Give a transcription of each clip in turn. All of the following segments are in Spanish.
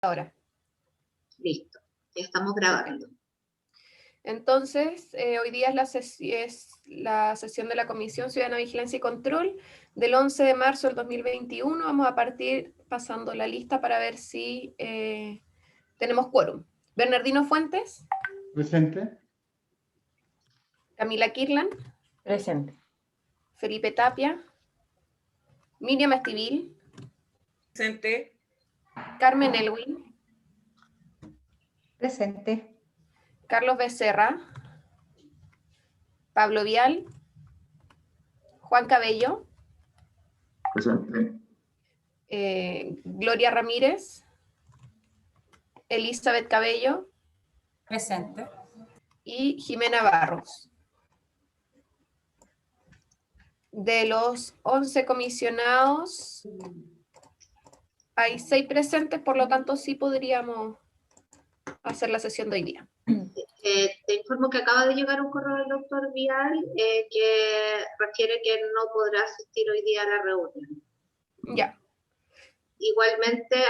Ahora. Listo, ya estamos grabando. Entonces, hoy día es la sesión de la Comisión Ciudadana Vigilancia y Control del 11 de marzo del 2021. Vamos a partir pasando la lista para ver si tenemos quórum. Bernardino Fuentes. Presente. Camila Kirlan. Presente. Felipe Tapia. Miriam Estivil. Presente. Carmen Elwin. Presente. Carlos Becerra. Pablo Vial. Juan Cabello. Presente. Gloria Ramírez. Elizabeth Cabello. Presente. Y Jimena Barros. De los 11 comisionados, hay 6 presentes, por lo tanto sí podríamos hacer la sesión de hoy día. Te informo que acaba de llegar un correo del doctor Vial que refiere que no podrá asistir hoy día a la reunión. Ya. Igualmente,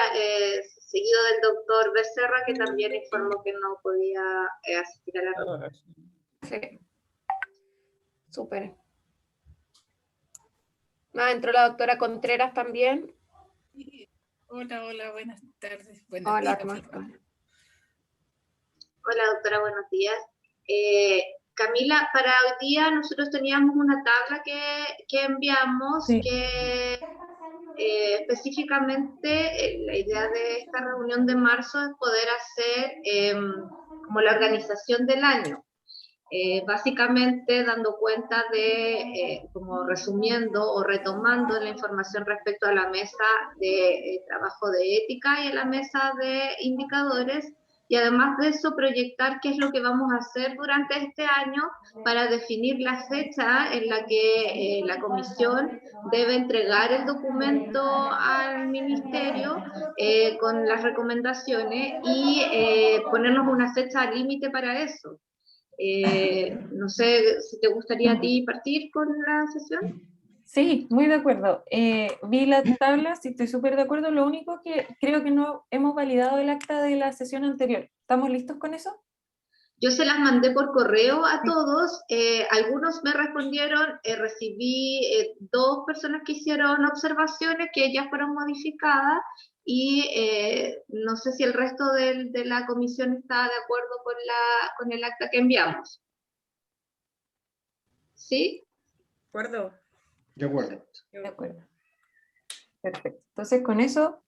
seguido del doctor Becerra, que también informó que no podía asistir a la reunión. Sí. Súper. Entró la doctora Contreras también. Hola, buenas tardes. Hola, ¿cómo estás? Hola, doctora, buenos días. Camila, para hoy día nosotros teníamos una tabla que enviamos, Sí. que específicamente la idea de esta reunión de marzo es poder hacer como la organización del año. Básicamente dando cuenta de, como resumiendo o retomando la información respecto a la mesa de trabajo de ética y a la mesa de indicadores, y además de eso proyectar qué es lo que vamos a hacer durante este año para definir la fecha en la que la comisión debe entregar el documento al ministerio con las recomendaciones y ponernos una fecha límite para eso. No sé si te gustaría a ti partir con la sesión. Sí, muy de acuerdo. Vi la tabla, sí, estoy súper de acuerdo. Lo único que creo que no hemos validado el acta de la sesión anterior. ¿Estamos listos con eso? Yo se las mandé por correo a todos, algunos me respondieron, recibí 2 personas que hicieron observaciones que ya fueron modificadas y no sé si el resto de la comisión está de acuerdo con el acta que enviamos. ¿Sí? ¿De acuerdo? De acuerdo. De acuerdo. Perfecto. Entonces, con eso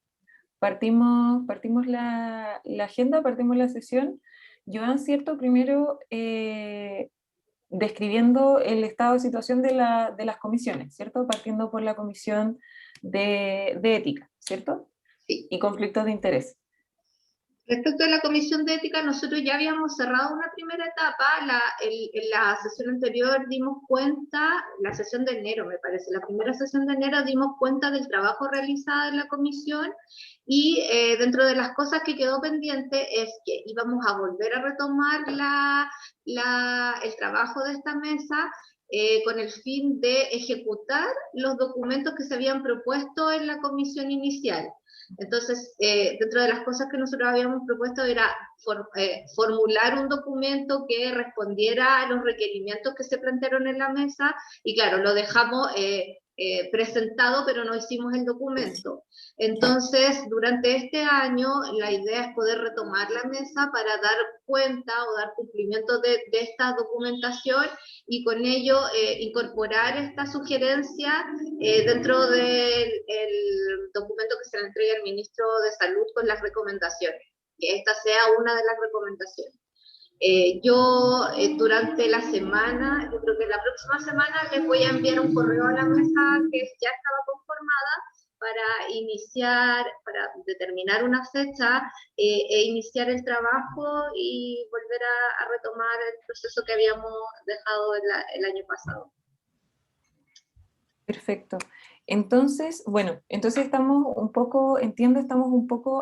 partimos la agenda, partimos la sesión. Joan, ¿cierto? Primero describiendo el estado de situación de las comisiones, ¿cierto? Partiendo por la comisión de ética, ¿cierto? Sí. Y conflictos de interés. Respecto a la comisión de ética, nosotros ya habíamos cerrado una primera etapa. En la sesión anterior dimos cuenta, la sesión de enero me parece, la primera sesión de enero dimos cuenta del trabajo realizado en la comisión y dentro de las cosas que quedó pendiente es que íbamos a volver a retomar el trabajo de esta mesa con el fin de ejecutar los documentos que se habían propuesto en la comisión inicial. Entonces, dentro de las cosas que nosotros habíamos propuesto era formular un documento que respondiera a los requerimientos que se plantearon en la mesa, y claro, lo dejamos presentado, pero no hicimos el documento. Entonces, durante este año, la idea es poder retomar la mesa para dar cuenta o dar cumplimiento de esta documentación y con ello incorporar esta sugerencia dentro del documento que se le entrega al ministro de Salud con las recomendaciones, que esta sea una de las recomendaciones. Yo durante la semana, yo creo que la próxima semana les voy a enviar un correo a la mesa que ya estaba conformada para iniciar, para determinar una fecha e iniciar el trabajo y volver a retomar el proceso que habíamos dejado el año pasado. Perfecto. Entonces, bueno, entonces estamos un poco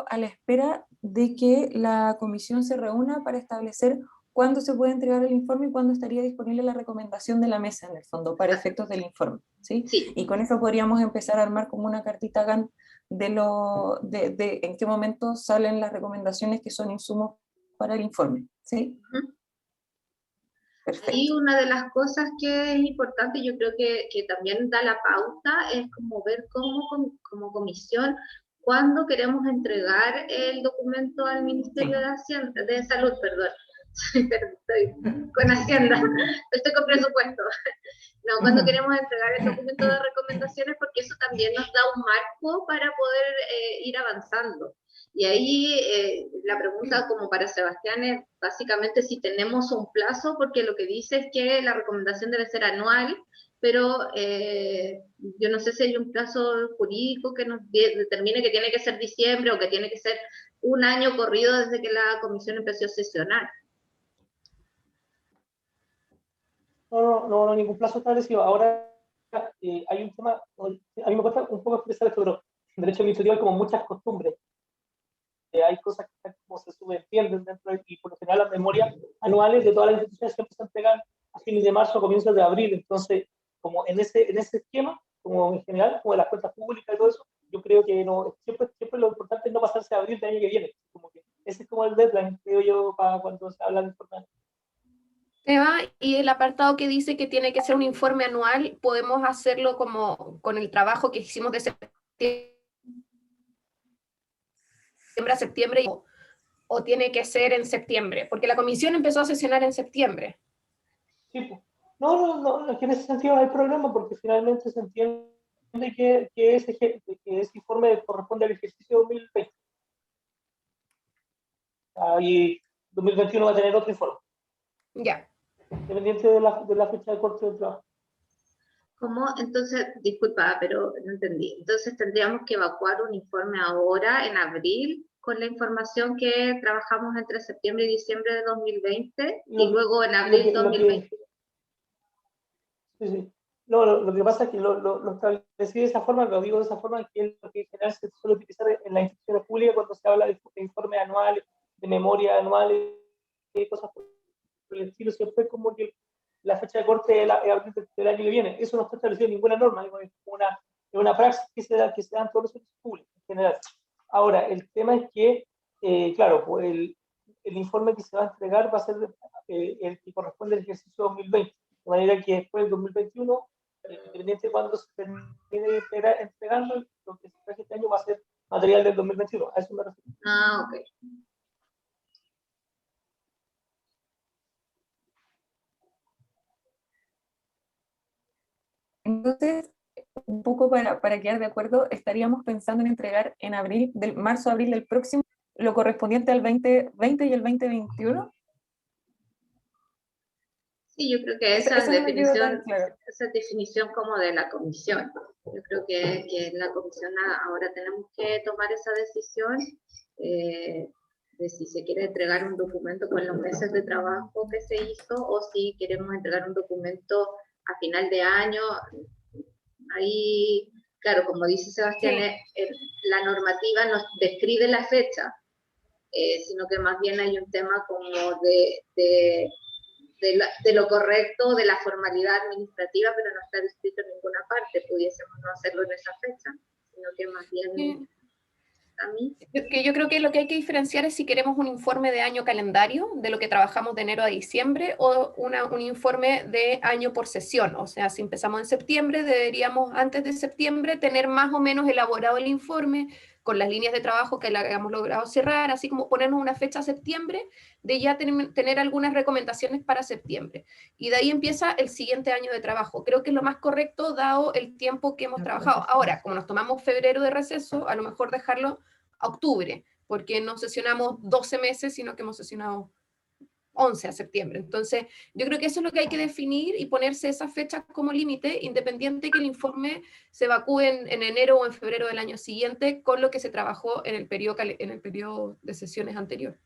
a la espera de que la comisión se reúna para establecer cuándo se puede entregar el informe y cuándo estaría disponible la recomendación de la mesa, en el fondo, para efectos del informe, ¿sí? Sí. Y con eso podríamos empezar a armar como una cartita Gantt en qué momento salen las recomendaciones que son insumos para el informe, ¿sí? Perfecto. Y una de las cosas que es importante, yo creo que también da la pauta, es como ver como comisión cuándo queremos entregar el documento al Ministerio de Salud, perdón. Estoy con Hacienda, estoy con presupuesto. No, cuando queremos entregar el documento de recomendaciones, porque eso también nos da un marco para poder ir avanzando. Y ahí la pregunta como para Sebastián es básicamente si tenemos un plazo, porque lo que dice es que la recomendación debe ser anual, pero yo no sé si hay un plazo jurídico que nos determine que tiene que ser diciembre o que tiene que ser un año corrido desde que la comisión empezó a sesionar. No, ningún plazo establecido. Ahora hay un tema, a mí me cuesta un poco expresar esto, pero en derecho administrativo hay como muchas costumbres. Hay cosas que como se subentienden dentro y por lo general las memorias anuales de todas las instituciones siempre se entregan a fines de marzo o comienzos de abril. Entonces, como en ese esquema, como en general, como de las cuentas públicas y todo eso, yo creo que no, siempre lo importante es no pasarse a abril del año que viene. Como que ese es como el deadline, creo yo, para cuando se habla de informe. Eva, y el apartado que dice que tiene que ser un informe anual, podemos hacerlo como con el trabajo que hicimos de septiembre a septiembre, o tiene que ser en septiembre, porque la comisión empezó a sesionar en septiembre. Sí, pues. No, es que en ese sentido no hay problema, porque finalmente se entiende que ese informe corresponde al ejercicio 2020. Y 2021 va a tener otro informe. Ya. Dependiente de la fecha de corte del trabajo. ¿Cómo? Entonces, disculpa, pero no entendí. Entonces tendríamos que evacuar un informe ahora, en abril, con la información que trabajamos entre septiembre y diciembre de 2020, y luego en abril de 2021. Sí. No, lo que pasa es que lo establecí de esa forma, lo digo de esa forma, que es lo que en general se suele utilizar en las instituciones públicas cuando se habla de informes anuales, de memoria anuales, y cosas por el estilo, siempre es como que la fecha de corte es abril del año que viene. Eso no está establecido en ninguna norma, es una praxis que se da en todos los servicios públicos en general. Ahora, el tema es que, claro, pues el informe que se va a entregar va a ser el que corresponde al ejercicio 2020, de manera que después del 2021, independiente de cuando se termine entregando, lo que se traje este año va a ser material del 2021. A eso me refiero. Ah, ok. Entonces, un poco para quedar de acuerdo, estaríamos pensando en entregar en abril, marzo-abril del próximo, lo correspondiente al 2020 y el 2021. Sí, yo creo que esa definición como de la comisión. Yo creo que en la comisión ahora tenemos que tomar esa decisión de si se quiere entregar un documento con los meses de trabajo que se hizo o si queremos entregar un documento a final de año. Ahí, claro, como dice Sebastián, la normativa nos describe la fecha, sino que más bien hay un tema como de lo correcto, de la formalidad administrativa, pero no está descrito en ninguna parte. Pudiésemos no hacerlo en esa fecha, sino que más bien a mí. Yo creo que lo que hay que diferenciar es si queremos un informe de año calendario, de lo que trabajamos de enero a diciembre, o un informe de año por sesión. O sea, si empezamos en septiembre, deberíamos antes de septiembre tener más o menos elaborado el informe, con las líneas de trabajo que la hayamos logrado cerrar, así como ponernos una fecha a septiembre, de ya tener algunas recomendaciones para septiembre. Y de ahí empieza el siguiente año de trabajo. Creo que es lo más correcto dado el tiempo que hemos trabajado. Ahora, como nos tomamos febrero de receso, a lo mejor dejarlo a octubre, porque no sesionamos 12 meses, sino que hemos sesionado 11 a septiembre. Entonces, yo creo que eso es lo que hay que definir y ponerse esa fecha como límite, independiente que el informe se evacúe en enero o en febrero del año siguiente, con lo que se trabajó en el periodo de sesiones anterior.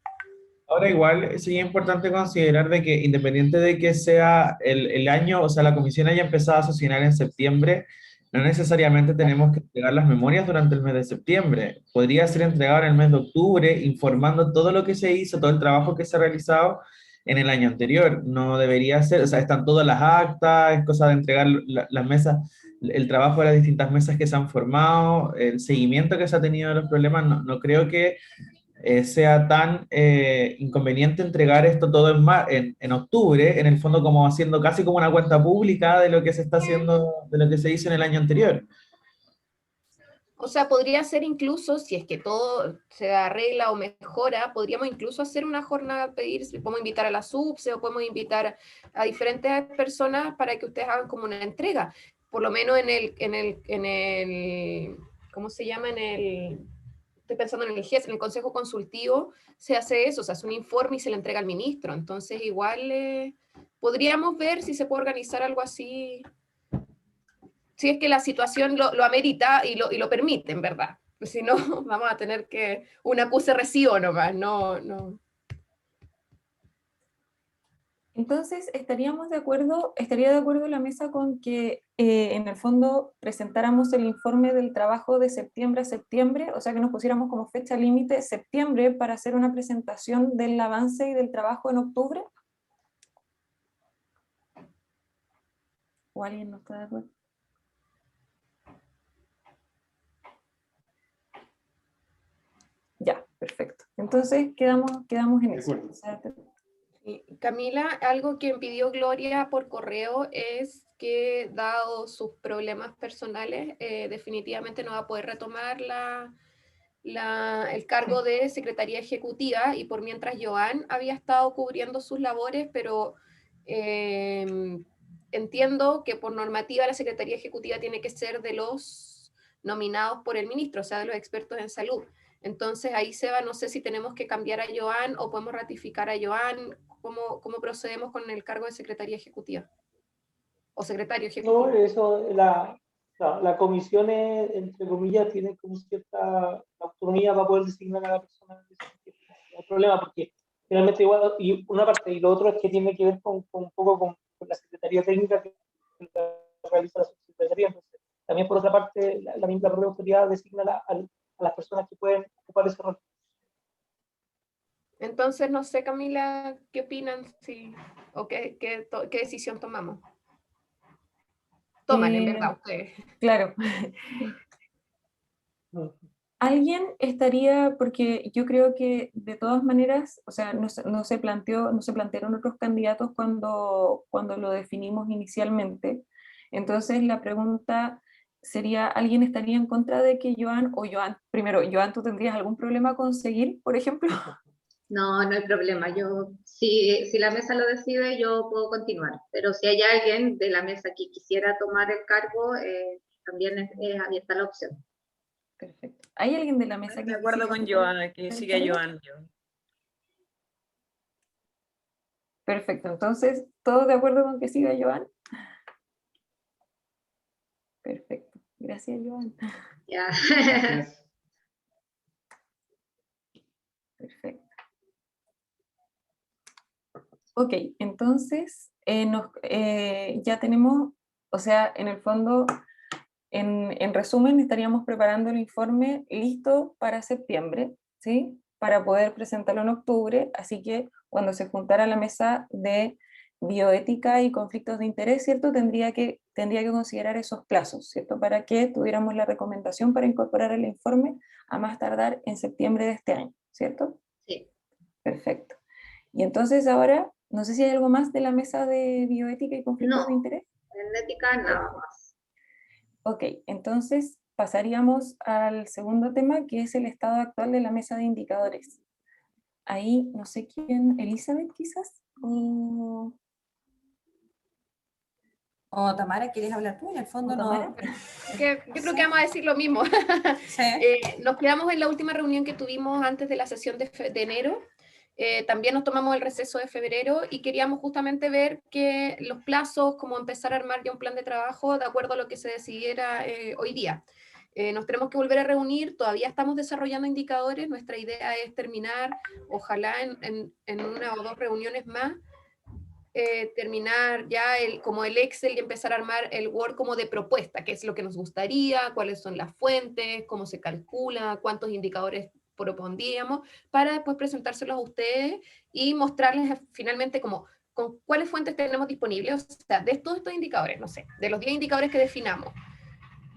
Ahora igual sería importante considerar de que independiente de que sea el año, o sea, la comisión haya empezado a sesionar en septiembre, no necesariamente tenemos que entregar las memorias durante el mes de septiembre. Podría ser entregado en el mes de octubre, informando todo lo que se hizo, todo el trabajo que se ha realizado en el año anterior. No debería ser, o sea, están todas las actas, es cosa de entregar las mesas el trabajo de las distintas mesas que se han formado, el seguimiento que se ha tenido de los problemas, no creo que sea tan inconveniente entregar esto todo en octubre, en el fondo como haciendo casi como una cuenta pública de lo que se está haciendo, de lo que se hizo en el año anterior. O sea, podría ser incluso, si es que todo se arregla o mejora, podríamos incluso hacer una jornada, pedir, podemos invitar a la SUBSE o podemos invitar a diferentes personas para que ustedes hagan como una entrega. Por lo menos en el ¿cómo se llama? Estoy pensando en el GES, en el Consejo Consultivo, se hace eso, se hace un informe y se le entrega al ministro. Entonces, igual podríamos ver si se puede organizar algo así, si es que la situación lo amerita y lo permite, en verdad. Si no, vamos a tener que un acuse recibo nomás, no. Entonces, estaría de acuerdo la mesa con que en el fondo presentáramos el informe del trabajo de septiembre a septiembre, o sea que nos pusiéramos como fecha límite septiembre para hacer una presentación del avance y del trabajo en octubre. ¿O alguien no está de acuerdo? Ya, perfecto. Entonces quedamos en eso. O sea, Camila, algo que pidió Gloria por correo es que, dado sus problemas personales, definitivamente no va a poder retomar el cargo de Secretaría Ejecutiva, y por mientras Joan había estado cubriendo sus labores, pero entiendo que por normativa la Secretaría Ejecutiva tiene que ser de los nominados por el ministro, o sea, de los expertos en salud. Entonces ahí, Seba, no sé si tenemos que cambiar a Joan o podemos ratificar a Joan. ¿Cómo procedemos con el cargo de Secretaría Ejecutiva? O Secretario Ejecutivo. No, eso, la comisión, entre comillas, tiene como cierta autonomía para poder designar a la persona. No hay problema, porque finalmente igual, y una parte, y lo otro es que tiene que ver un poco con la Secretaría Técnica que realiza la Subsecretaría. Entonces, también por otra parte, la misma propia autoridad designa a las personas que pueden ocupar ese rol. Entonces, no sé, Camila, ¿qué opinan? ¿O qué decisión tomamos? Toman, en verdad, ustedes. Claro. Alguien estaría, porque yo creo que de todas maneras, o sea, no se plantearon otros candidatos cuando lo definimos inicialmente. Entonces la pregunta sería, ¿alguien estaría en contra de que Joan, primero, Joan, ¿tú tendrías algún problema con seguir, por ejemplo? No hay problema. Si la mesa lo decide, yo puedo continuar. Pero si hay alguien de la mesa que quisiera tomar el cargo, también es abierta la opción. Perfecto. ¿Hay alguien de la mesa que de acuerdo con Joan, que siga Joan? Perfecto. Entonces, ¿todos de acuerdo con que siga Joan? Perfecto. Gracias, Joan. Ya. Gracias. Perfecto. Ok, entonces ya tenemos, o sea, en el fondo, en resumen, estaríamos preparando el informe listo para septiembre, ¿sí? Para poder presentarlo en octubre, así que cuando se juntara la mesa de bioética y conflictos de interés, ¿cierto? Tendría que considerar esos plazos, ¿cierto? Para que tuviéramos la recomendación para incorporar el informe a más tardar en septiembre de este año, ¿cierto? Sí. Perfecto. Y entonces ahora, no sé si hay algo más de la mesa de bioética y conflictos de interés. En ética nada más. Ok, entonces pasaríamos al segundo tema, que es el estado actual de la mesa de indicadores. Ahí, no sé quién, Elizabeth quizás, o Tamara, ¿quieres hablar tú? En el fondo no. Yo creo que vamos a decir lo mismo. Sí. Nos quedamos en la última reunión que tuvimos antes de la sesión de enero. También nos tomamos el receso de febrero y queríamos justamente ver que los plazos, como empezar a armar ya un plan de trabajo de acuerdo a lo que se decidiera hoy día. Nos tenemos que volver a reunir, todavía estamos desarrollando indicadores, nuestra idea es terminar, ojalá en una o dos reuniones más, terminar ya como el Excel y empezar a armar el Word como de propuesta, qué es lo que nos gustaría, cuáles son las fuentes, cómo se calcula, cuántos indicadores propondríamos, para después presentárselos a ustedes y mostrarles finalmente como con cuáles fuentes tenemos disponibles, o sea, de todos estos indicadores, no sé, de los 10 indicadores que definamos,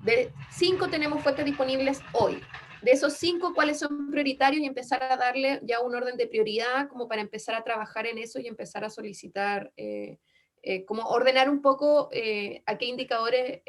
De 5 tenemos fuentes disponibles hoy. De esos 5, ¿cuáles son prioritarios? Y empezar a darle ya un orden de prioridad como para empezar a trabajar en eso y empezar a solicitar, como ordenar un poco a qué indicadores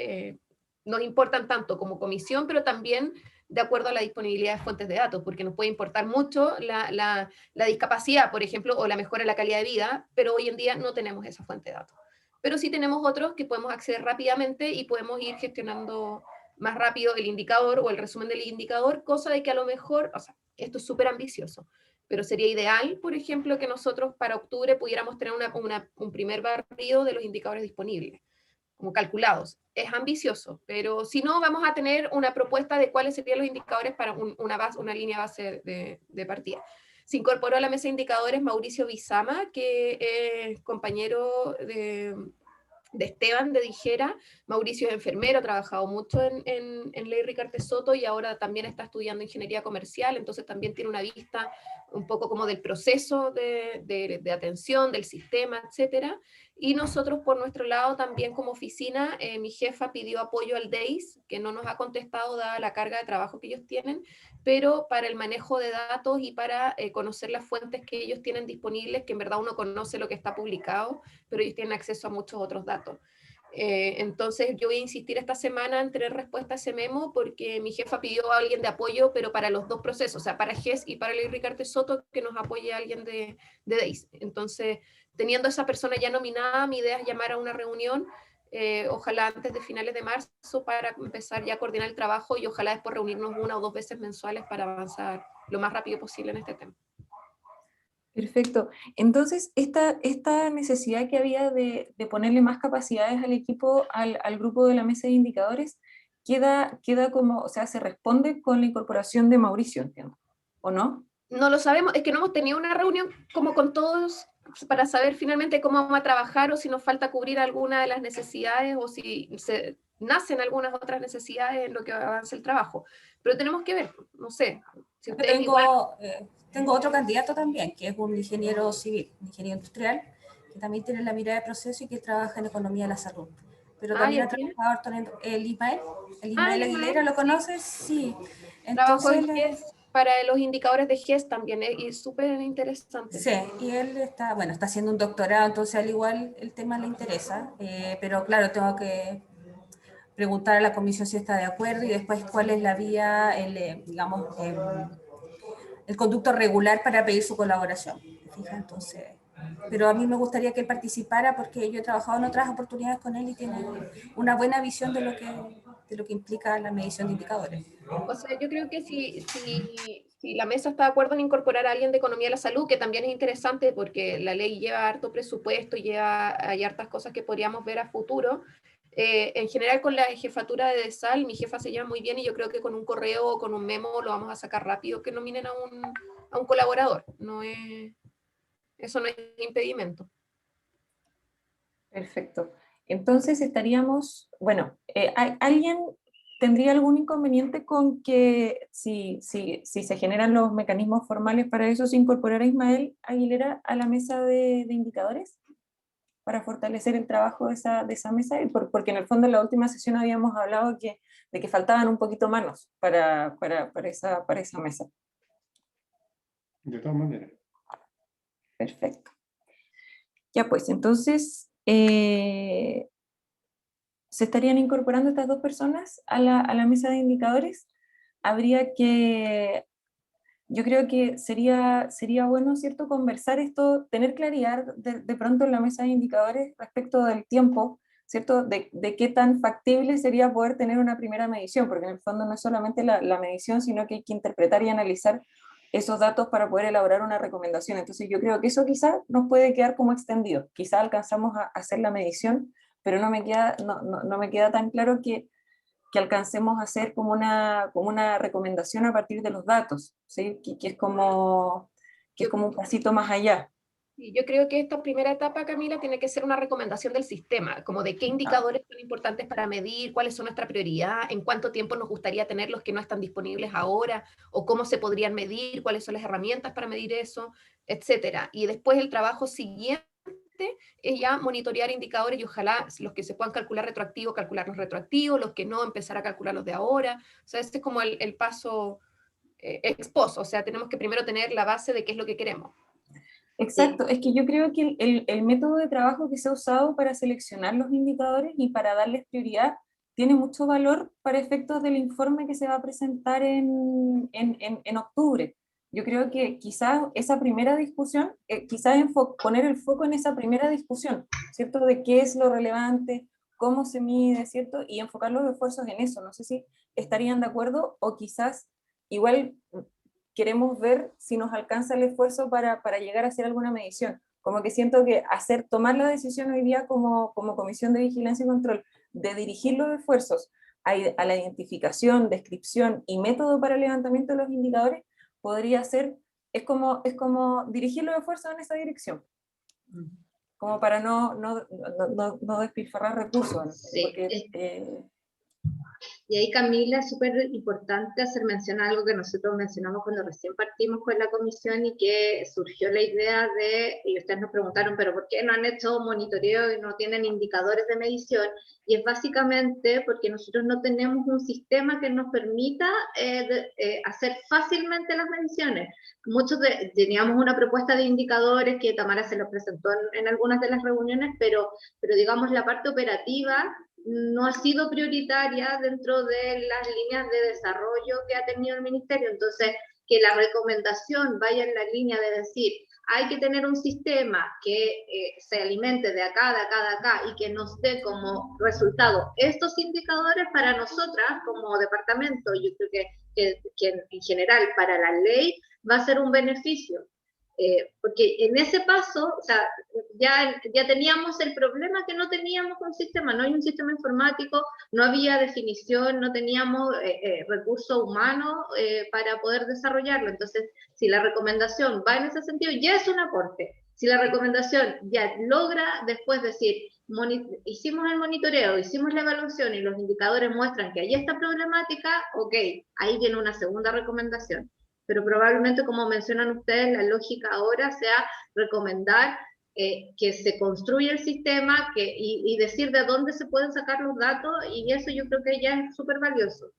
nos importan tanto como comisión, pero también de acuerdo a la disponibilidad de fuentes de datos, porque nos puede importar mucho la discapacidad, por ejemplo, o la mejora de la calidad de vida, pero hoy en día no tenemos esa fuente de datos. Pero sí tenemos otros que podemos acceder rápidamente y podemos ir gestionando más rápido el indicador o el resumen del indicador, cosa de que a lo mejor, o sea, esto es súper ambicioso, pero sería ideal, por ejemplo, que nosotros para octubre pudiéramos tener un primer barrido de los indicadores disponibles, como calculados. Es ambicioso, pero si no, vamos a tener una propuesta de cuáles serían los indicadores para una línea base de partida. Se incorporó a la mesa de indicadores Mauricio Bizama, que es compañero de Esteban de Dijera. Mauricio es enfermero, ha trabajado mucho en Ley Ricardo Soto y ahora también está estudiando ingeniería comercial, entonces también tiene una vista un poco como del proceso de atención, del sistema, etcétera. Y nosotros por nuestro lado también como oficina, mi jefa pidió apoyo al DEIS, que no nos ha contestado dada la carga de trabajo que ellos tienen, pero para el manejo de datos y para conocer las fuentes que ellos tienen disponibles, que en verdad uno conoce lo que está publicado, pero ellos tienen acceso a muchos otros datos. Entonces yo voy a insistir esta semana en tener respuesta a ese memo, porque mi jefa pidió a alguien de apoyo, pero para los dos procesos, o sea, para GES y para Ley Ricardo Soto, que nos apoye a alguien de DEIS. Entonces, teniendo esa persona ya nominada, mi idea es llamar a una reunión, ojalá antes de finales de marzo, para empezar ya a coordinar el trabajo y ojalá después reunirnos 1 o 2 veces mensuales para avanzar lo más rápido posible en este tema. Perfecto. Entonces, esta necesidad que había de ponerle más capacidades al equipo, al grupo de la mesa de indicadores, queda como, o sea, se responde con la incorporación de Mauricio, entiendo, ¿o no? No lo sabemos, es que no hemos tenido una reunión como con todos para saber finalmente cómo vamos a trabajar o si nos falta cubrir alguna de las necesidades o si se nacen algunas otras necesidades en lo que avance el trabajo. Pero tenemos que ver, no sé. Si ustedes Tengo otro candidato también, que es un ingeniero civil, un ingeniero industrial, que también tiene la mirada de proceso y que trabaja en economía de la salud. Pero también ha trabajado harto en el Ismael Aguilera, ¿lo conoces? Sí. Trabajo Entonces, en GES para los indicadores de GES también, y es súper interesante. sí, y él está haciendo un doctorado, entonces al igual el tema le interesa, pero claro, tengo que preguntar a la comisión si está de acuerdo y después cuál es la vía, digamos, el conducto regular para pedir su colaboración. ¿Fija? Entonces, pero a mí me gustaría que él participara porque yo he trabajado en otras oportunidades con él y tiene una buena visión de lo que implica la medición de indicadores. O sea, yo creo que si la mesa está de acuerdo en incorporar a alguien de economía de la salud, que también es interesante porque la ley lleva harto presupuesto, hay hartas cosas que podríamos ver a futuro. En general con la jefatura de DESAL, mi jefa se lleva muy bien y yo creo que con un correo o con un memo lo vamos a sacar rápido que nominen a un colaborador. Eso no es impedimento. Perfecto. Entonces estaríamos, bueno, ¿alguien tendría algún inconveniente con que si se generan los mecanismos formales para eso, se incorporara a Ismael Aguilera a la mesa de indicadores? Para fortalecer el trabajo de esa mesa, porque en el fondo en la última sesión habíamos hablado de que faltaban un poquito manos para esa mesa. De todas maneras. Perfecto. Ya pues, entonces, ¿se estarían incorporando estas dos personas a la mesa de indicadores? Yo creo que sería bueno, ¿cierto?, conversar esto, tener claridad de pronto en la mesa de indicadores respecto del tiempo, ¿cierto?, de qué tan factible sería poder tener una primera medición, porque en el fondo no es solamente la medición, sino que hay que interpretar y analizar esos datos para poder elaborar una recomendación. Entonces yo creo que eso quizá nos puede quedar como extendido. Quizá alcanzamos a hacer la medición, pero no me queda tan claro que alcancemos a hacer como una recomendación a partir de los datos, ¿sí? que es como un pasito más allá. Yo creo que esta primera etapa, Camila, tiene que ser una recomendación del sistema, como de qué indicadores son importantes para medir, cuáles son nuestra prioridad, en cuánto tiempo nos gustaría tener los que no están disponibles ahora, o cómo se podrían medir, cuáles son las herramientas para medir eso, etcétera. Y después el trabajo siguiente es ya monitorear indicadores y ojalá los que se puedan calcular calcularlos retroactivos, los que no, empezar a calcularlos de ahora. O sea, este es como el paso ex post, o sea, tenemos que primero tener la base de qué es lo que queremos. Exacto, es que yo creo que el método de trabajo que se ha usado para seleccionar los indicadores y para darles prioridad tiene mucho valor para efectos del informe que se va a presentar en octubre. Yo creo que quizás esa primera discusión, quizás poner el foco en esa primera discusión, ¿cierto? De qué es lo relevante, cómo se mide, ¿cierto? Y enfocar los esfuerzos en eso. No sé si estarían de acuerdo o quizás igual queremos ver si nos alcanza el esfuerzo para llegar a hacer alguna medición. Como que siento que tomar la decisión hoy día como Comisión de Vigilancia y Control de dirigir los esfuerzos a la identificación, descripción y método para el levantamiento de los indicadores podría ser, es como dirigir los esfuerzos en esa dirección. Como para no despilfarrar recursos, ¿no? Sí. Porque, Y ahí, Camila, es súper importante hacer mención a algo que nosotros mencionamos cuando recién partimos con la comisión y que surgió la idea y ustedes nos preguntaron, pero ¿por qué no han hecho monitoreo y no tienen indicadores de medición? Y es básicamente porque nosotros no tenemos un sistema que nos permita hacer fácilmente las mediciones. Teníamos una propuesta de indicadores que Tamara se los presentó en algunas de las reuniones, pero digamos la parte operativa no ha sido prioritaria dentro de las líneas de desarrollo que ha tenido el ministerio. Entonces, que la recomendación vaya en la línea de decir, hay que tener un sistema que se alimente de acá, de acá, de acá, y que nos dé como resultado estos indicadores para nosotras como departamento, yo creo que en general para la ley va a ser un beneficio. Porque en ese paso, o sea, ya teníamos el problema que no teníamos un sistema, no hay un sistema informático, no había definición, no teníamos recursos humanos para poder desarrollarlo. Entonces, si la recomendación va en ese sentido, ya es un aporte. Si la recomendación ya logra después decir, hicimos el monitoreo, hicimos la evaluación y los indicadores muestran que hay esta problemática, ok, ahí viene una segunda recomendación. Pero probablemente, como mencionan ustedes, la lógica ahora sea recomendar que se construya el sistema y decir de dónde se pueden sacar los datos, y eso yo creo que ya es súper valioso.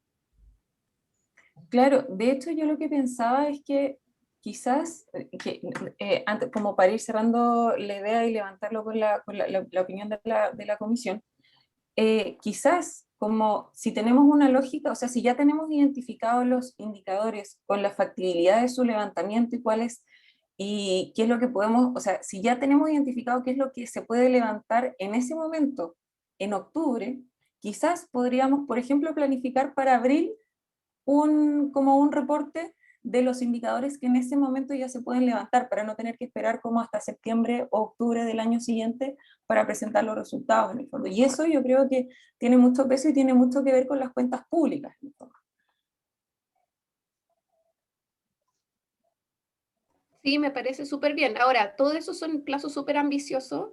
claro, de hecho yo lo que pensaba es que quizás, antes, como para ir cerrando la idea y levantarlo con la opinión de la comisión, quizás como si tenemos una lógica, o sea, si ya tenemos identificados los indicadores con la factibilidad de su levantamiento y qué es lo que podemos, o sea, si ya tenemos identificado qué es lo que se puede levantar en ese momento, en octubre, quizás podríamos, por ejemplo, planificar para abril como un reporte de los indicadores que en ese momento ya se pueden levantar, para no tener que esperar como hasta septiembre o octubre del año siguiente para presentar los resultados en el fondo. Y eso yo creo que tiene mucho peso y tiene mucho que ver con las cuentas públicas. Sí, me parece súper bien. Ahora, todo eso son plazos súper ambiciosos,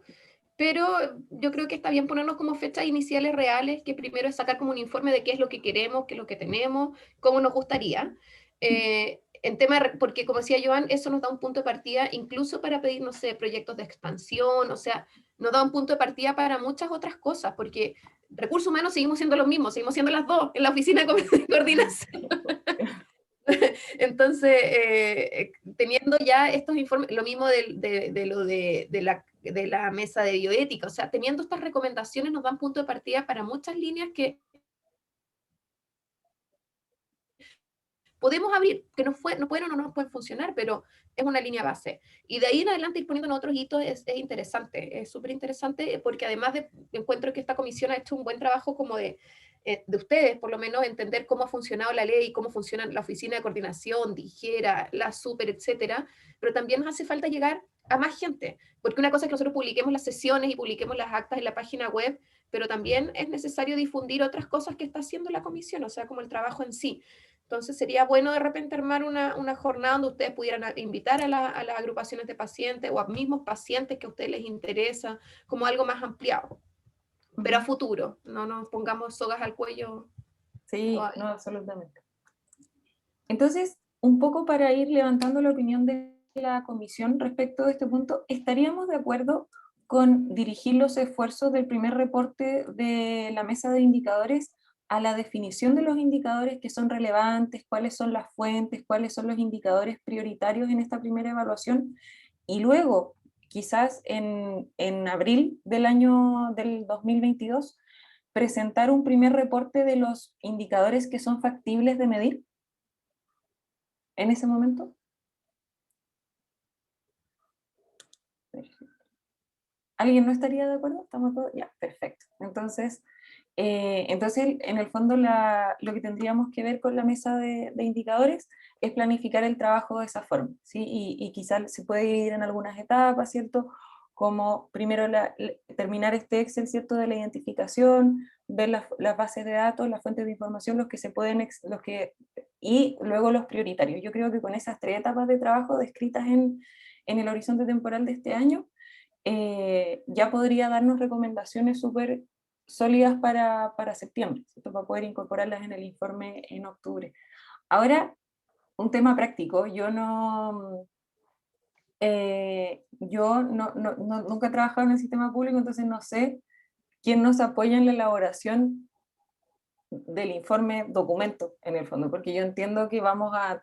pero yo creo que está bien ponernos como fechas iniciales reales, que primero es sacar como un informe de qué es lo que queremos, qué es lo que tenemos, cómo nos gustaría. Porque como decía Joan, eso nos da un punto de partida incluso para pedir, no sé, proyectos de expansión, o sea, nos da un punto de partida para muchas otras cosas, porque recursos humanos seguimos siendo los mismos, seguimos siendo las dos en la oficina de coordinación. Entonces, teniendo ya estos informes, lo mismo de la mesa de bioética, o sea, teniendo estas recomendaciones nos dan punto de partida para muchas líneas que podemos abrir, que no pueden o no nos pueden funcionar, pero es una línea base. Y de ahí en adelante ir poniendo en otros hitos es interesante, es súper interesante, porque además encuentro que esta comisión ha hecho un buen trabajo como de ustedes, por lo menos, entender cómo ha funcionado la ley, cómo funciona la oficina de coordinación, Dijera, la super, etcétera, pero también nos hace falta llegar a más gente, porque una cosa es que nosotros publiquemos las sesiones y publiquemos las actas en la página web, pero también es necesario difundir otras cosas que está haciendo la comisión, o sea, como el trabajo en sí. Entonces sería bueno de repente armar una jornada donde ustedes pudieran invitar a las agrupaciones de pacientes o a mismos pacientes que a ustedes les interesa, como algo más ampliado, pero a futuro, no nos pongamos sogas al cuello. Sí, no, absolutamente. Entonces, un poco para ir levantando la opinión de la comisión respecto de este punto, ¿estaríamos de acuerdo con dirigir los esfuerzos del primer reporte de la mesa de indicadores a la definición de los indicadores que son relevantes, cuáles son las fuentes, cuáles son los indicadores prioritarios en esta primera evaluación, y luego, quizás en abril del 2022, presentar un primer reporte de los indicadores que son factibles de medir en ese momento. ¿Alguien no estaría de acuerdo? ¿Estamos todos? Ya, perfecto. Entonces, en el fondo lo que tendríamos que ver con la mesa de indicadores es planificar el trabajo de esa forma, ¿sí? Y quizás se puede dividir en algunas etapas, ¿cierto? Como primero terminar este Excel, ¿cierto? De la identificación, ver las bases de datos, las fuentes de información, los que se pueden, y luego los prioritarios. Yo creo que con esas 3 etapas de trabajo descritas en el horizonte temporal de este año, ya podría darnos recomendaciones súper sólidas para septiembre, ¿cierto? Para poder incorporarlas en el informe en octubre. Ahora, un tema práctico. Yo nunca he trabajado en el sistema público, entonces no sé quién nos apoya en la elaboración del informe documento, en el fondo, porque yo entiendo que vamos a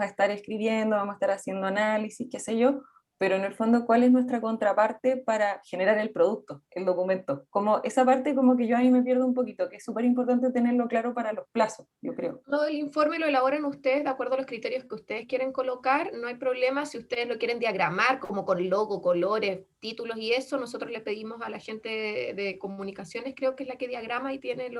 estar escribiendo, vamos a estar haciendo análisis, qué sé yo, pero en el fondo, ¿cuál es nuestra contraparte para generar el producto, el documento? Como esa parte como que yo ahí me pierdo un poquito, que es súper importante tenerlo claro para los plazos, yo creo. Todo el informe lo elaboran ustedes de acuerdo a los criterios que ustedes quieren colocar, no hay problema si ustedes lo quieren diagramar, como con logo, colores, títulos y eso, nosotros le pedimos a la gente de comunicaciones, creo que es la que diagrama y tiene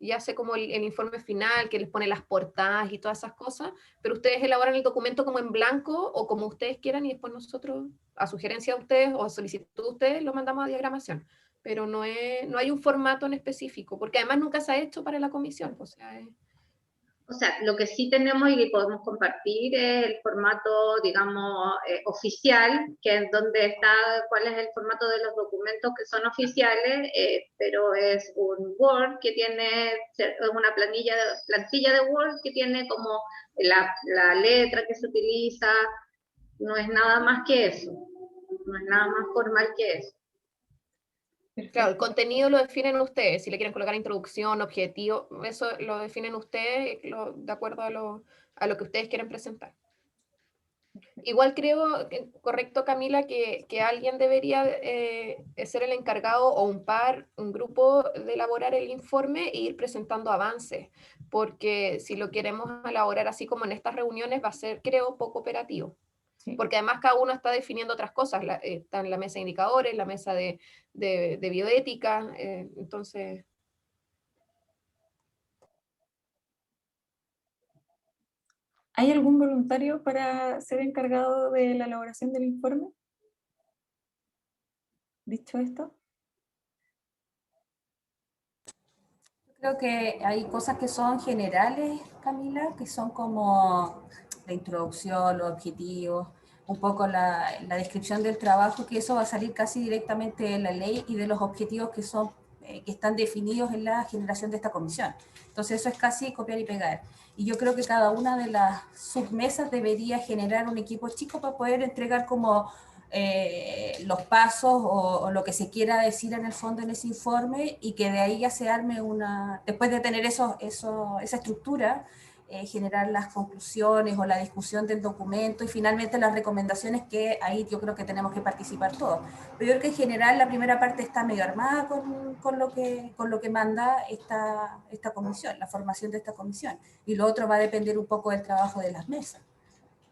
y hace como el informe final, que les pone las portadas y todas esas cosas, pero ustedes elaboran el documento como en blanco o como ustedes quieran y después nosotros, a sugerencia de ustedes o a solicitud de ustedes, lo mandamos a diagramación. Pero no hay un formato en específico, porque además nunca se ha hecho para la comisión. O sea, lo que sí tenemos y que podemos compartir es el formato, digamos, oficial, que es donde está cuál es el formato de los documentos que son oficiales, pero es un Word que tiene, una plantilla de Word que tiene como la letra que se utiliza, no es nada más que eso, no es nada más formal que eso. Claro, el contenido lo definen ustedes, si le quieren colocar introducción, objetivo, eso lo definen ustedes de acuerdo a lo que ustedes quieren presentar. Igual creo, correcto Camila, que alguien debería ser el encargado o un grupo de elaborar el informe e ir presentando avances, porque si lo queremos elaborar así como en estas reuniones va a ser, creo, poco operativo. Sí. Porque además cada uno está definiendo otras cosas, está en la mesa de indicadores, la mesa de bioética, entonces... ¿Hay algún voluntario para ser encargado de la elaboración del informe? Dicho esto. Creo que hay cosas que son generales, Camila, que son como la introducción, los objetivos, un poco la descripción del trabajo, que eso va a salir casi directamente de la ley y de los objetivos que están definidos en la generación de esta comisión. Entonces eso es casi copiar y pegar. Y yo creo que cada una de las submesas debería generar un equipo chico para poder entregar como los pasos o lo que se quiera decir en el fondo en ese informe, y que de ahí ya se arme después de tener esa estructura, generar las conclusiones o la discusión del documento y finalmente las recomendaciones, que ahí yo creo que tenemos que participar todos. Pero yo creo que en general la primera parte está medio armada con lo que manda esta comisión, la formación de esta comisión, y lo otro va a depender un poco del trabajo de las mesas.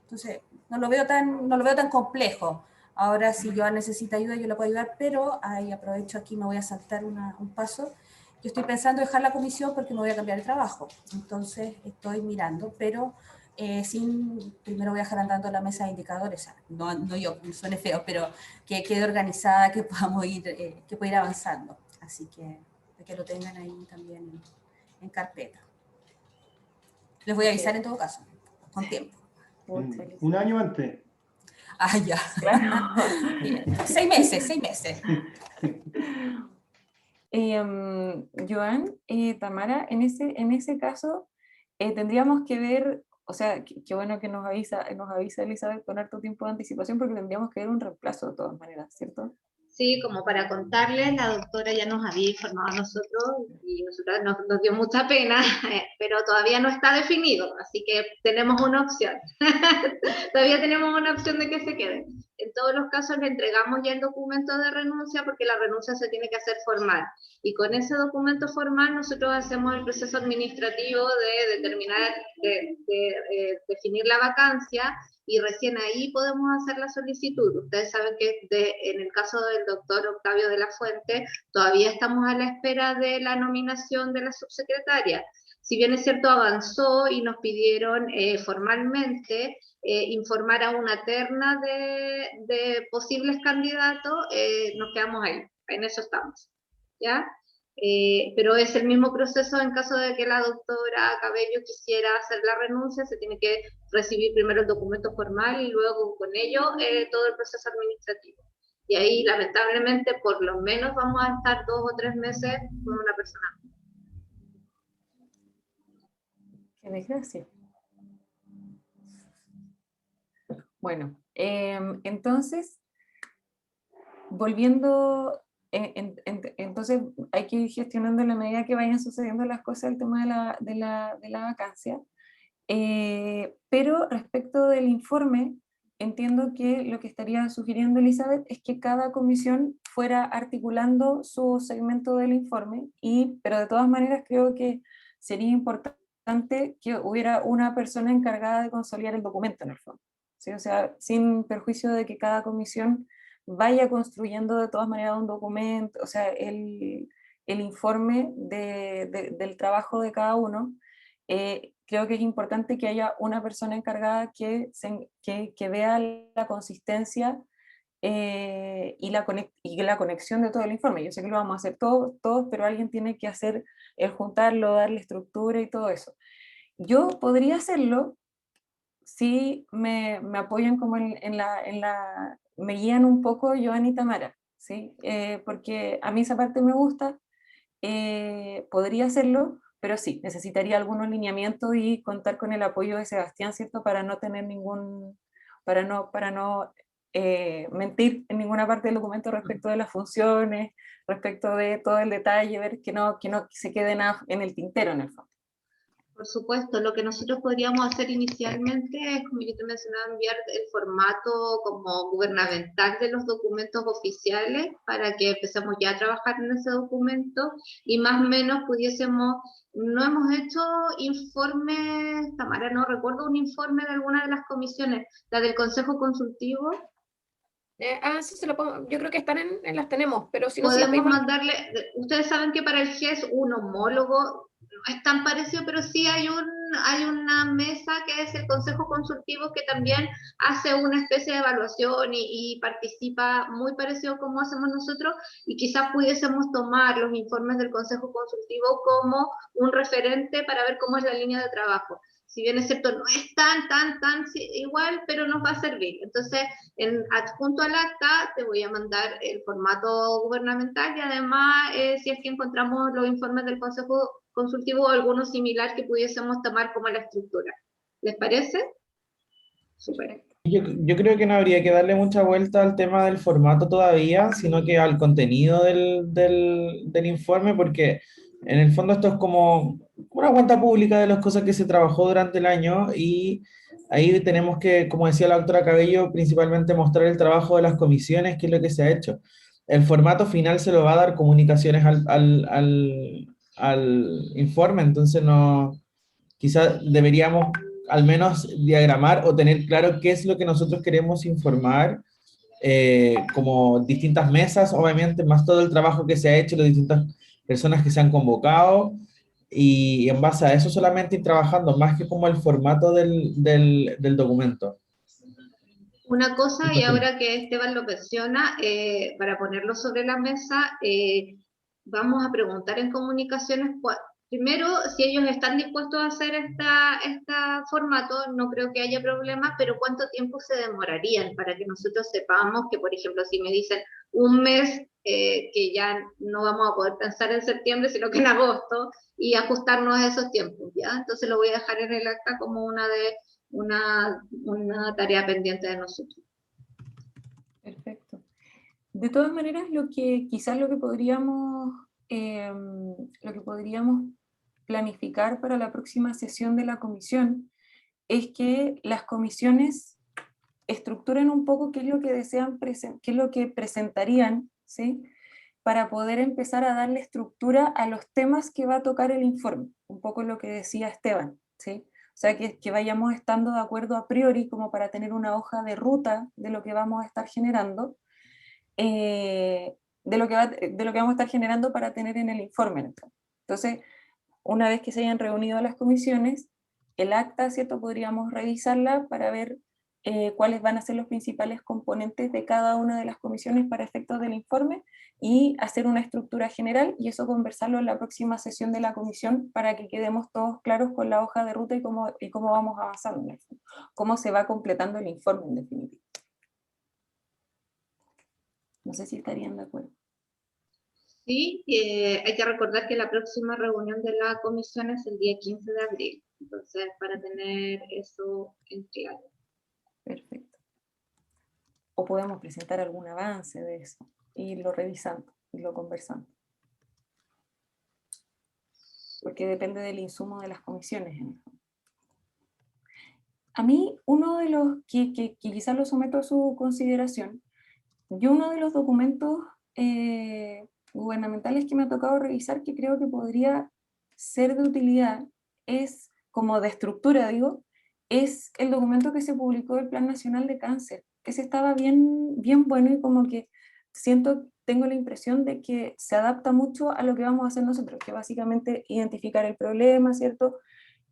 Entonces, no lo veo tan complejo. Ahora, si Joan necesita ayuda, yo la puedo ayudar, pero ahí aprovecho aquí, me voy a saltar un paso. Yo estoy pensando dejar la comisión porque me voy a cambiar de trabajo. Entonces, estoy mirando, pero primero voy a dejar andando la mesa de indicadores. No yo, me suene feo, pero que quede organizada, que podamos que pueda ir avanzando. Así que lo tengan ahí también en carpeta. Les voy a avisar en todo caso, con tiempo. Un año antes. Ah, ya. Claro. 6 meses. Joan, Tamara, en ese caso tendríamos que ver o sea, qué bueno que nos avisa Elizabeth con harto tiempo de anticipación, porque tendríamos que ver un reemplazo de todas maneras, ¿cierto? Sí, como para contarles, la doctora ya nos había informado a nosotros y nosotros nos dio mucha pena, pero todavía no está definido, así que tenemos una opción. Todavía tenemos una opción de que se quede. En todos los casos le entregamos ya el documento de renuncia porque la renuncia se tiene que hacer formal. Y con ese documento formal nosotros hacemos el proceso administrativo de determinar, definir la vacancia, y recién ahí podemos hacer la solicitud. Ustedes saben que en el caso del doctor Octavio de la Fuente, todavía estamos a la espera de la nominación de la subsecretaria. Si bien es cierto, avanzó y nos pidieron formalmente informar a una terna de posibles candidatos, nos quedamos ahí, en eso estamos, ¿ya? Pero es el mismo proceso en caso de que la doctora Cabello quisiera hacer la renuncia, se tiene que recibir primero el documento formal y luego con ello todo el proceso administrativo. Y ahí, lamentablemente, por lo menos vamos a estar 2 o 3 meses con una persona. Qué desgracia. Bueno, entonces, volviendo... entonces hay que ir gestionando en la medida que vayan sucediendo las cosas el tema de la vacancia, pero respecto del informe, entiendo que lo que estaría sugiriendo Elizabeth es que cada comisión fuera articulando su segmento del informe, pero de todas maneras creo que sería importante que hubiera una persona encargada de consolidar el documento en el fondo, ¿sí? O sea, sin perjuicio de que cada comisión vaya construyendo de todas maneras un documento, o sea, el informe del trabajo de cada uno. Creo que es importante que haya una persona encargada que vea la consistencia y la conexión de todo el informe. Yo sé que lo vamos a hacer todos, pero alguien tiene que hacer el juntarlo, darle estructura y todo eso. Yo podría hacerlo si me apoyan como me guían un poco Joan y Tamara, ¿sí? Porque a mí esa parte me gusta, podría hacerlo, pero sí, necesitaría algunos lineamientos y contar con el apoyo de Sebastián, ¿cierto? Para no tener para no mentir en ninguna parte del documento respecto de las funciones, respecto de todo el detalle, ver que no se quede nada en el tintero en el fondo. Por supuesto, lo que nosotros podríamos hacer inicialmente es, como yo te mencionaba, enviar el formato como gubernamental de los documentos oficiales para que empecemos ya a trabajar en ese documento y más o menos pudiésemos, no hemos hecho informes, Tamara, no recuerdo un informe de alguna de las comisiones, la del Consejo Consultivo. Sí, se lo pongo. Yo creo que están las tenemos, pero si no podemos mandarle, ustedes saben que para el GES un homólogo no es tan parecido, pero sí hay una mesa que es el Consejo Consultivo que también hace una especie de evaluación y participa muy parecido como hacemos nosotros, y quizás pudiésemos tomar los informes del Consejo Consultivo como un referente para ver cómo es la línea de trabajo. Si bien es cierto, no es tan igual, pero nos va a servir. Entonces, adjunto al acta, te voy a mandar el formato gubernamental y además, si es que encontramos los informes del Consejo Consultivo o alguno similar que pudiésemos tomar como la estructura. ¿Les parece? Súper. Yo creo que no habría que darle mucha vuelta al tema del formato todavía, sino que al contenido del informe, porque en el fondo esto es como una cuenta pública de las cosas que se trabajó durante el año, y ahí tenemos que, como decía la doctora Cabello, principalmente mostrar el trabajo de las comisiones, qué es lo que se ha hecho. El formato final se lo va a dar comunicaciones al informe, entonces quizás deberíamos al menos diagramar o tener claro qué es lo que nosotros queremos informar, como distintas mesas, obviamente, más todo el trabajo que se ha hecho, las distintas personas que se han convocado, y en base a eso solamente ir trabajando, más que como el formato del documento. Una cosa, y ahora que Esteban lo menciona, para ponerlo sobre la mesa, vamos a preguntar en comunicaciones Primero, si ellos están dispuestos a hacer este formato, no creo que haya problema, pero ¿cuánto tiempo se demorarían para que nosotros sepamos que, por ejemplo, si me dicen un mes, que ya no vamos a poder pensar en septiembre, sino que en agosto, y ajustarnos a esos tiempos, ¿ya? Entonces lo voy a dejar en el acta como una tarea pendiente de nosotros. Perfecto. De todas maneras, quizás lo que podríamos planificar para la próxima sesión de la comisión es que las comisiones estructuren un poco qué es lo que desean, qué es lo que presentarían, ¿sí? Para poder empezar a darle estructura a los temas que va a tocar el informe, un poco lo que decía Esteban, ¿sí? O sea, que vayamos estando de acuerdo a priori como para tener una hoja de ruta de lo que vamos a estar generando, de lo que vamos a estar generando para tener en el informe. Entonces, una vez que se hayan reunido las comisiones, el acta, ¿cierto? Podríamos revisarla para ver cuáles van a ser los principales componentes de cada una de las comisiones para efectos del informe y hacer una estructura general y eso conversarlo en la próxima sesión de la comisión para que quedemos todos claros con la hoja de ruta y cómo vamos avanzando, cómo se va completando el informe en definitiva. No sé si estarían de acuerdo. Sí, hay que recordar que la próxima reunión de la comisión es el día 15 de abril, entonces para tener eso en claro. Perfecto. O podemos presentar algún avance de eso, y irlo revisando, irlo conversando. Porque depende del insumo de las comisiones. A mí, uno de los que quizás lo someto a su consideración, yo uno de los documentos gubernamentales que me ha tocado revisar que creo que podría ser de utilidad, es como de estructura, digo, es el documento que se publicó del Plan Nacional de Cáncer, que ese estaba bien bueno y como que tengo la impresión de que se adapta mucho a lo que vamos a hacer nosotros, que básicamente identificar el problema, ¿cierto?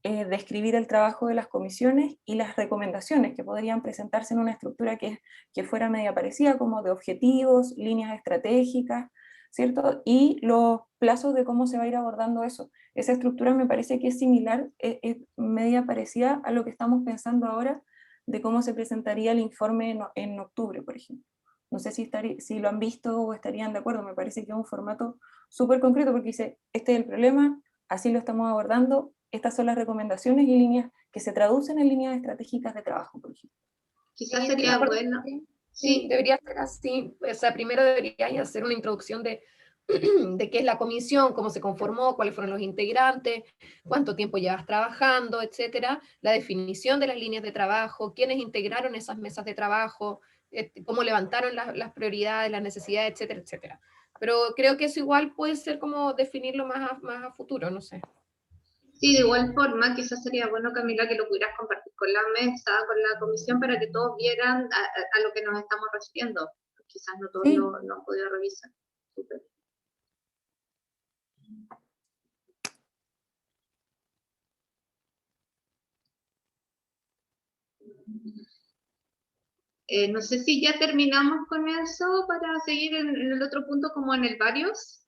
Describir el trabajo de las comisiones y las recomendaciones que podrían presentarse en una estructura que fuera media parecida, como de objetivos, líneas estratégicas, ¿cierto? Y los plazos de cómo se va a ir abordando eso. Esa estructura me parece que es similar, es media parecida a lo que estamos pensando ahora de cómo se presentaría el informe en octubre, por ejemplo. No sé si lo han visto o estarían de acuerdo, me parece que es un formato súper concreto porque dice, este es el problema, así lo estamos abordando, estas son las recomendaciones y líneas que se traducen en líneas estratégicas de trabajo, por ejemplo. Quizás sería bueno. Sí, debería ser así. O sea, primero debería hacer una introducción de qué es la comisión, cómo se conformó, cuáles fueron los integrantes, cuánto tiempo llevas trabajando, etcétera, la definición de las líneas de trabajo, quiénes integraron esas mesas de trabajo, cómo levantaron las prioridades, las necesidades, etcétera, etcétera. Pero creo que eso igual puede ser como definirlo más a futuro, no sé. Sí, de igual forma, quizás sería bueno, Camila, que lo pudieras compartir con la mesa, con la comisión, para que todos vieran a lo que nos estamos refiriendo. Quizás no todos lo han podido revisar. Súper. No sé si ya terminamos con eso para seguir en el otro punto, como en el varios.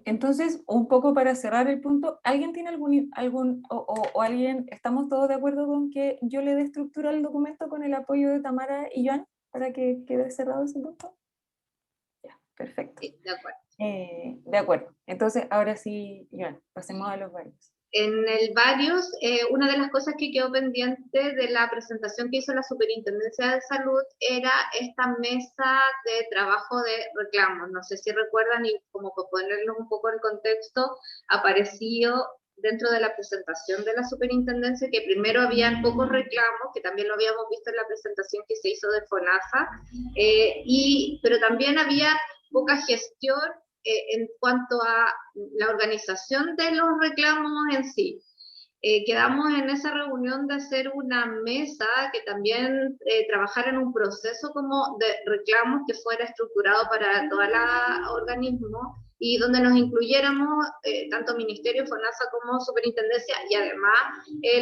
Entonces, un poco para cerrar el punto, ¿alguien tiene o alguien, estamos todos de acuerdo con que yo le dé estructura al documento con el apoyo de Tamara y Joan para que quede cerrado ese punto? Ya, perfecto. Sí, de acuerdo. De acuerdo. Entonces, ahora sí, Joan, pasemos a los varios. En el varios, una de las cosas que quedó pendiente de la presentación que hizo la Superintendencia de Salud era esta mesa de trabajo de reclamos. No sé si recuerdan, y como para ponernos un poco en contexto, apareció dentro de la presentación de la Superintendencia que primero habían pocos reclamos, que también lo habíamos visto en la presentación que se hizo de FONASA, pero también había poca gestión en cuanto a la organización de los reclamos en sí. Quedamos en esa reunión de hacer una mesa que también trabajara en un proceso como de reclamos que fuera estructurado para todo el organismo y donde nos incluyéramos tanto Ministerio, FONASA como Superintendencia y además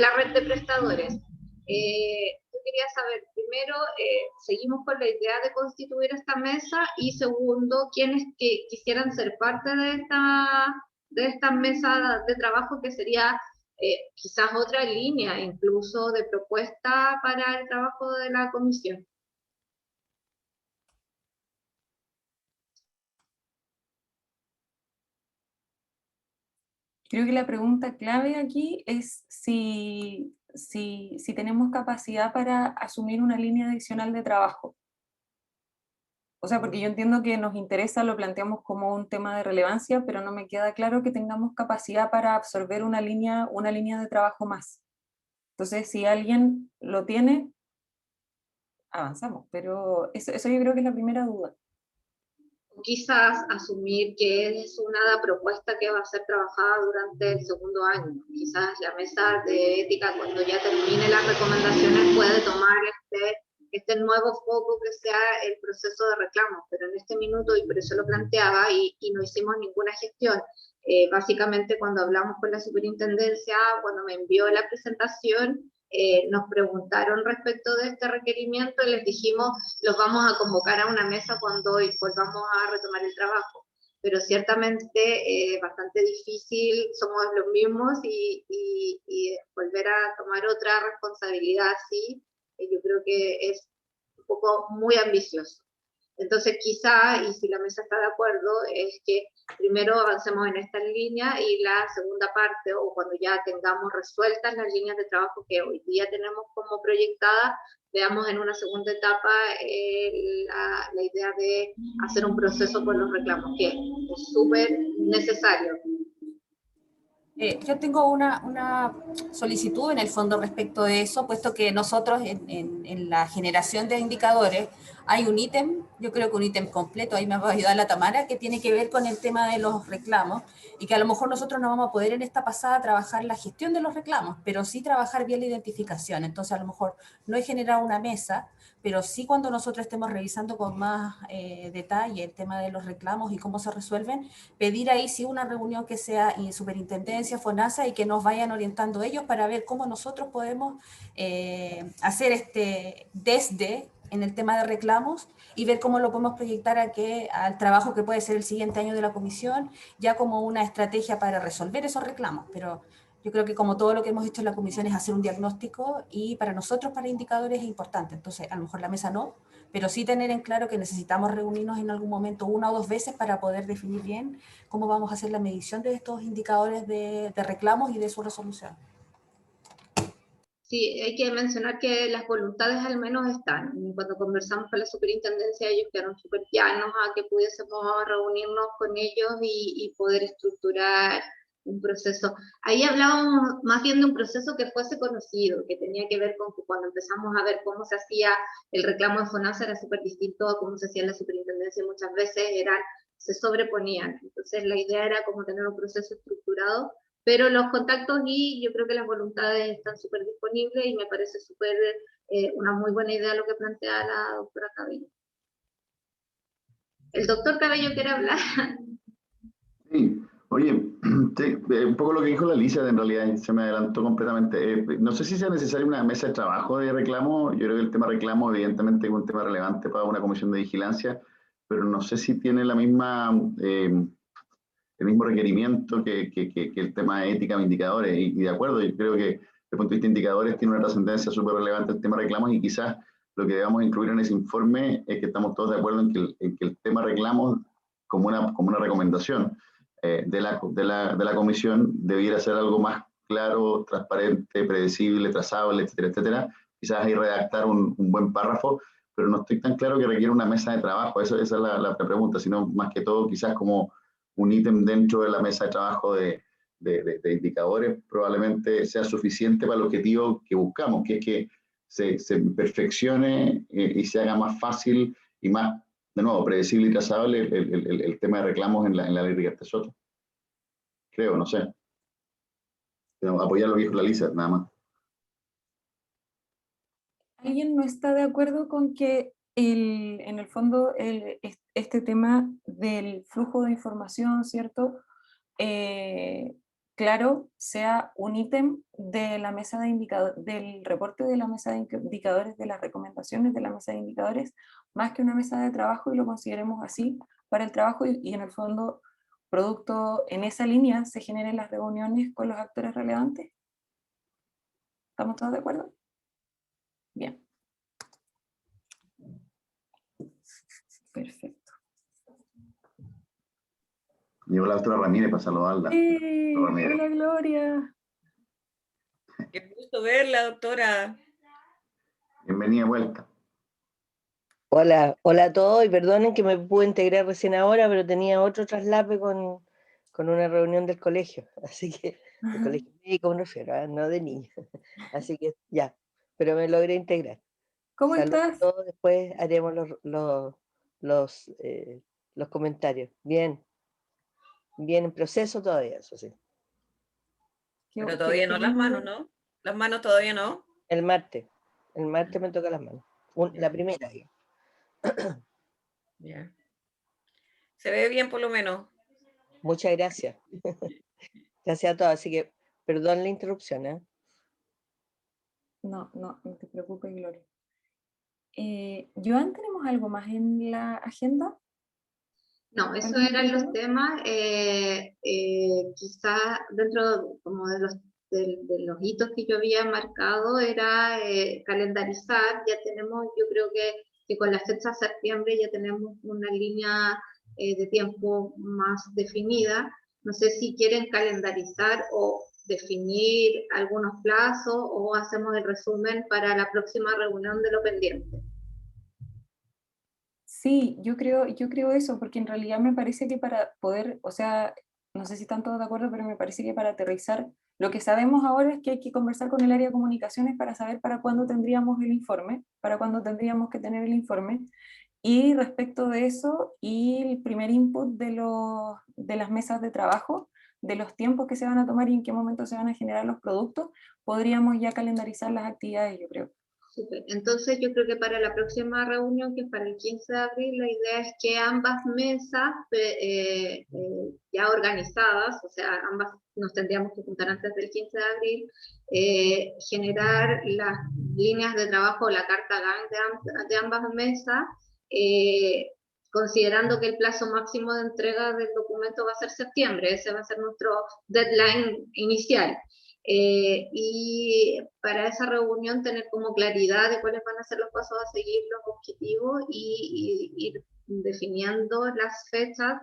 la red de prestadores. Yo quería saber primero seguimos con la idea de constituir esta mesa, y segundo, quienes que quisieran ser parte de esta mesa de trabajo, que sería quizás otra línea incluso de propuesta para el trabajo de la comisión. Creo que la pregunta clave aquí es si tenemos capacidad para asumir una línea adicional de trabajo. O sea, porque yo entiendo que nos interesa, lo planteamos como un tema de relevancia, pero no me queda claro que tengamos capacidad para absorber una línea de trabajo más. Entonces, si alguien lo tiene, avanzamos, pero eso yo creo que es la primera duda. Quizás asumir que es una propuesta que va a ser trabajada durante el segundo año. Quizás la mesa de ética, cuando ya termine las recomendaciones, puede tomar este nuevo foco que sea el proceso de reclamo, pero en este minuto, y por eso lo planteaba, y no hicimos ninguna gestión. Básicamente, cuando hablamos con la superintendencia, cuando me envió la presentación, nos preguntaron respecto de este requerimiento, y les dijimos, los vamos a convocar a una mesa cuando volvamos a retomar el trabajo. Pero ciertamente bastante difícil, somos los mismos, y volver a tomar otra responsabilidad así, yo creo que es un poco muy ambicioso. Entonces quizá, y si la mesa está de acuerdo, es que primero avancemos en esta línea, y la segunda parte, o cuando ya tengamos resueltas las líneas de trabajo que hoy día tenemos como proyectadas, veamos en una segunda etapa la idea de hacer un proceso por los reclamos, que es súper necesario. Yo tengo una solicitud en el fondo respecto de eso, puesto que nosotros en la generación de indicadores hay un ítem, yo creo que un ítem completo, ahí me va a ayudar la Tamara, que tiene que ver con el tema de los reclamos, y que a lo mejor nosotros no vamos a poder en esta pasada trabajar la gestión de los reclamos, pero sí trabajar bien la identificación. Entonces a lo mejor no he generado una mesa, pero sí cuando nosotros estemos revisando con más detalle el tema de los reclamos y cómo se resuelven, pedir ahí sí una reunión que sea superintendencia, FONASA, y que nos vayan orientando ellos para ver cómo nosotros podemos hacer desde en el tema de reclamos, y ver cómo lo podemos proyectar al trabajo que puede ser el siguiente año de la comisión, ya como una estrategia para resolver esos reclamos. Pero yo creo que como todo lo que hemos hecho en la comisión es hacer un diagnóstico, y para nosotros, para indicadores, es importante. Entonces, a lo mejor la mesa no, pero sí tener en claro que necesitamos reunirnos en algún momento 1 o 2 veces para poder definir bien cómo vamos a hacer la medición de estos indicadores de reclamos y de su resolución. Sí, hay que mencionar que las voluntades al menos están. Cuando conversamos con la superintendencia, ellos quedaron súper llanos a que pudiésemos reunirnos con ellos y poder estructurar un proceso. Ahí hablábamos más bien de un proceso que fuese conocido, que tenía que ver con que cuando empezamos a ver cómo se hacía el reclamo de FONASA era súper distinto a cómo se hacía en la superintendencia, muchas veces se sobreponían. Entonces la idea era como tener un proceso estructurado, pero los contactos y yo creo que las voluntades están súper disponibles, y me parece súper una muy buena idea lo que plantea la doctora Cabello. ¿El doctor Cabello quiere hablar? Sí, oye, sí, un poco lo que dijo la Alicia, en realidad se me adelantó completamente. No sé si sea necesaria una mesa de trabajo de reclamo. Yo creo que el tema reclamo evidentemente es un tema relevante para una comisión de vigilancia, pero no sé si tiene la misma... el mismo requerimiento que el tema de ética o indicadores, y de acuerdo, yo creo que desde el punto de vista de indicadores tiene una trascendencia súper relevante el tema de reclamos, y quizás lo que debamos incluir en ese informe es que estamos todos de acuerdo en que el tema reclamos como una recomendación de la comisión debiera ser algo más claro, transparente, predecible, trazable, etcétera, etcétera. Quizás ahí redactar un buen párrafo, pero no estoy tan claro que requiere una mesa de trabajo. Esa es la pregunta, sino más que todo quizás como un ítem dentro de la mesa de trabajo de indicadores probablemente sea suficiente para el objetivo que buscamos, que es que se perfeccione y se haga más fácil y más, de nuevo, predecible y trazable el tema de reclamos en la ley de Soto. Creo, no sé. Pero apoyar lo que dijo la Lisa, nada más. ¿Alguien no está de acuerdo con que en el fondo este tema del flujo de información, ¿cierto? claro, sea un ítem de la mesa de indicadores, del reporte de la mesa de indicadores, de las recomendaciones de la mesa de indicadores, más que una mesa de trabajo, y lo consideremos así para el trabajo, y en el fondo, producto en esa línea, se generen las reuniones con los actores relevantes. ¿Estamos todos de acuerdo? Bien. Perfecto. Llegó la doctora Ramírez para saludarla. Hola, Gloria. Qué gusto verla, doctora. Bienvenida de vuelta. Hola, hola a todos, y perdonen que me pude integrar recién ahora, pero tenía otro traslape con una reunión del colegio, así que, el colegio médico me refiero, no de niños, así que ya, pero me logré integrar. ¿Cómo Saludos estás? a todos, después haremos los comentarios. Bien, bien en proceso todavía, eso sí. Pero todavía no las manos, ¿no? Las manos todavía no. El martes me toca las manos, la primera. Ya. Se ve bien por lo menos. Muchas gracias. Gracias a todos, así que perdón la interrupción, ¿eh? No te preocupes, Gloria. Joan, ¿tenemos algo más en la agenda? No, esos eran los temas. Quizás dentro como de los hitos que yo había marcado era calendarizar. Ya tenemos, yo creo que con la fecha de septiembre ya tenemos una línea de tiempo más definida. No sé si quieren calendarizar o definir algunos plazos, o hacemos el resumen para la próxima reunión de lo pendiente. Sí, yo creo eso, porque en realidad me parece que para poder, o sea, no sé si están todos de acuerdo, pero me parece que para aterrizar, lo que sabemos ahora es que hay que conversar con el área de comunicaciones para saber para cuándo tendríamos el informe, para cuándo tendríamos que tener el informe, y respecto de eso, y el primer input de las mesas de trabajo, de los tiempos que se van a tomar y en qué momento se van a generar los productos, podríamos ya calendarizar las actividades, yo creo. Super. Entonces yo creo que para la próxima reunión, que es para el 15 de abril, la idea es que ambas mesas ya organizadas, o sea, ambas nos tendríamos que juntar antes del 15 de abril, generar las líneas de trabajo, la carta GAN de ambas mesas, considerando que el plazo máximo de entrega del documento va a ser septiembre. Ese va a ser nuestro deadline inicial. Y para esa reunión tener como claridad de cuáles van a ser los pasos a seguir, los objetivos, y ir definiendo las fechas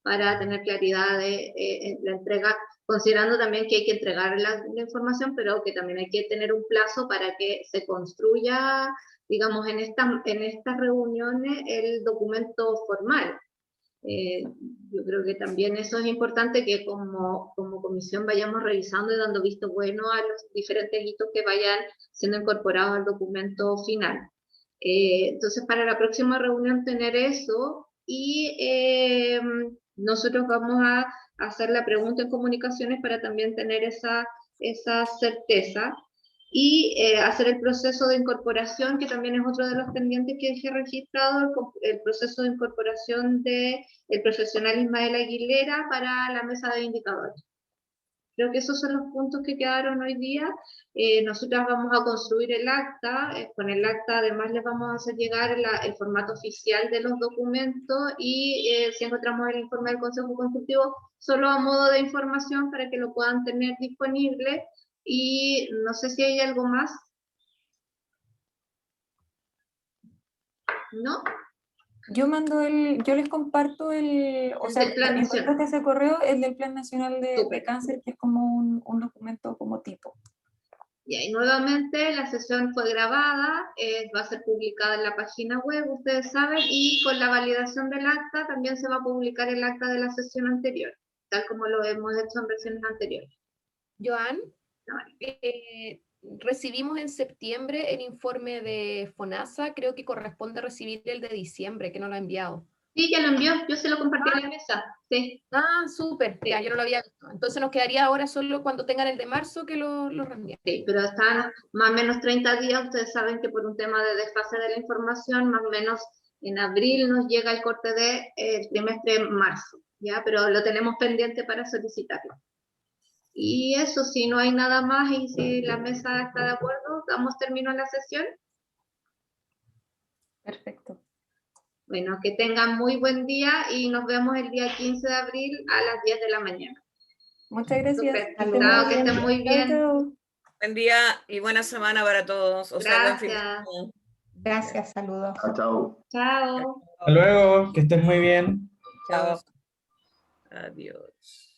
para tener claridad de la entrega, considerando también que hay que entregar la información, pero que también hay que tener un plazo para que se construya, digamos, en estas reuniones el documento formal. Yo creo que también eso es importante, que como comisión vayamos revisando y dando visto bueno a los diferentes hitos que vayan siendo incorporados al documento final. Entonces, para la próxima reunión tener eso, y nosotros vamos a hacer la pregunta en comunicaciones para también tener esa certeza, y hacer el proceso de incorporación, que también es otro de los pendientes que dejé registrado, el proceso de incorporación del profesional Ismael Aguilera para la mesa de indicadores. Creo que esos son los puntos que quedaron hoy día. Nosotras vamos a construir el acta, con el acta además les vamos a hacer llegar el formato oficial de los documentos, y si encontramos el informe del Consejo Consultivo, solo a modo de información para que lo puedan tener disponible. Y no sé si hay algo más. ¿No? Yo les comparto o sea, encontraste ese correo, el del Plan Nacional de Cáncer, que es como un documento como tipo. Y nuevamente la sesión fue grabada, va a ser publicada en la página web, ustedes saben, y con la validación del acta también se va a publicar el acta de la sesión anterior, tal como lo hemos hecho en versiones anteriores. Joan, recibimos en septiembre el informe de FONASA, creo que corresponde recibir el de diciembre, que no lo ha enviado. Sí, ya lo envió, yo se lo compartí a la mesa. Sí. Ah, súper, sí. Ya, yo no lo había visto. Entonces nos quedaría ahora solo cuando tengan el de marzo que lo reenvíen. Sí, pero están más o menos 30 días, ustedes saben que por un tema de desfase de la información, más o menos en abril nos llega el corte del trimestre marzo, ¿ya? Pero lo tenemos pendiente para solicitarlo. Y eso, si no hay nada más y si la mesa está de acuerdo, damos término a la sesión. Perfecto. Bueno, que tengan muy buen día y nos vemos el día 15 de abril a las 10 de la mañana. Muchas gracias. Chao, que estén muy bien. Chao. Buen día y buena semana para todos. O sea, buen fin de Gracias. semana. Gracias, saludos. Chao. Chao. Hasta luego, que estés muy bien. Chao. Adiós.